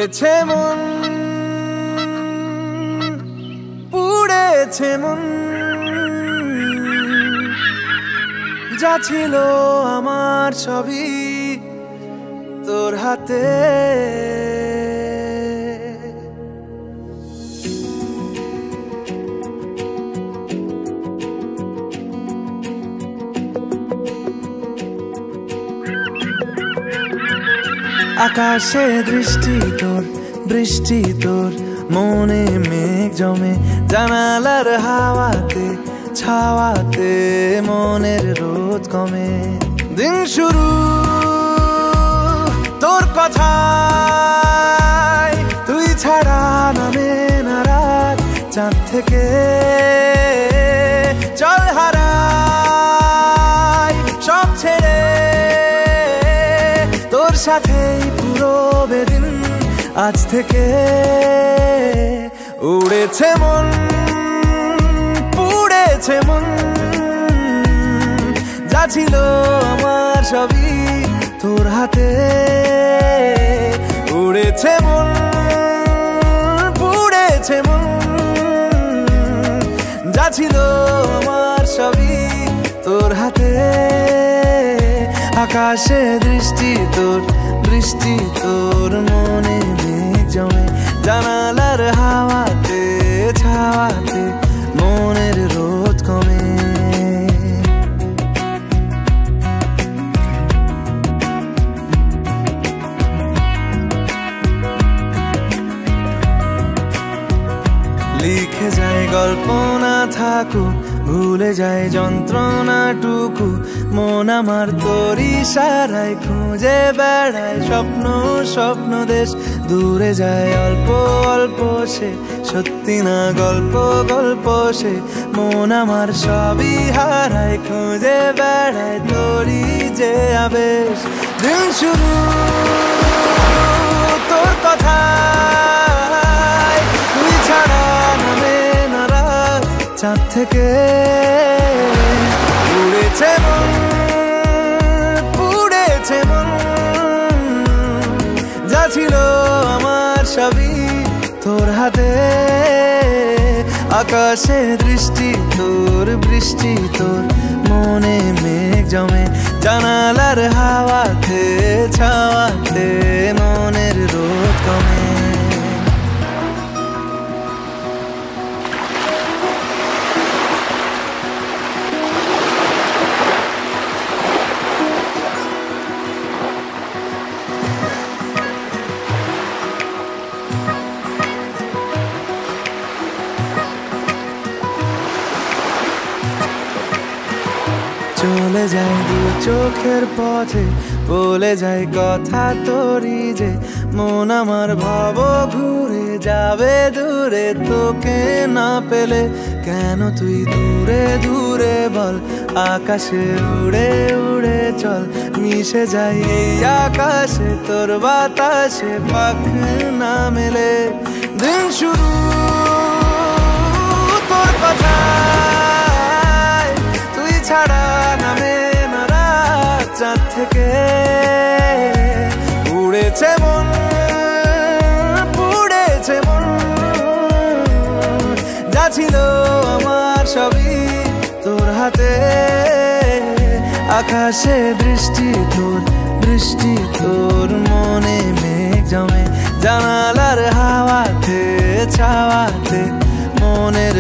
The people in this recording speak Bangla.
উড়েছে মন, পুড়েছে মন, যা ছিল আমার সবই তোর হাতে। আকাশে দৃষ্টি তোর, বৃষ্টি তোর, মনে মেঘ জমে, জানালার হাওয়াতে ছাওয়াতে মনের রোদ কমে। দিন শুরু তোর কথায়, তুই ছাড়া নামে না রাত, চাঁদ থেকে চল হারাই সব ছেড়ে, তোর সাথেই পুরো বেদিন আজ থেকে। উড়েছে মন, পুড়েছে মন, যা ছিল আমার সবই তোর হাতে। উড়েছে মন, পুড়েছে মন, যা ছিল আমার সবই তোর হাতে। আকাশে দৃষ্টি তোর, বৃষ্টি তোর, মনে মেঘ জমে, জানালার হাওয়াতে ছাওয়াতে মনের রোদ কমে। লিখে যায় গল্প না থাকুক, ভুলে যায় যন্ত্রণাটুকু, মন আমার তোর ইশারায় খুঁজে বেড়ায় স্বপ্ন স্বপ্ন দেশ। দূরে যায় অল্প অল্প সে, সত্যি না গল্প গল্প সে, মন আমার সবই হারায় খুঁজে বেড়ায় তোরই যে আবেশ। দিন শুরু তোর কথায়, তুই ছাড়া নামে না রাত, চাঁদ থেকে উড়েছে মন, পুড়েছে মন, যা ছিল আমার সবই তোর হাতে। আকাশে দৃষ্টি তোর, বৃষ্টি তোর, মনে মেঘ জমে, জানালার হাওয়াতে ছাওয়াতে মনের রোদ কমে। চলে যায় দু চোখের পথে, বলে যায় কথা তোরই যে, মন আমার ভাব ঘুরে যাবে দূরে তোকে না পেলে। কেন তুই দূরে দূরে বল, আকাশে উড়ে উড়ে চল, মিশে যাই এই আকাশে তোর বাতাসে পাখ না মেলে। দিন শুরু তোর কথায়, তুই ছাড়া নামে না রাত, চাঁদ থেকে উড়েছে মন, পুড়েছে মন, যা ছিল আমার সবই তোর হাতে। আকাশে দৃষ্টি তোর, বৃষ্টি তোর, মনে মেঘ জমে, জানালার হাওয়াতে ছাওয়াতে মনের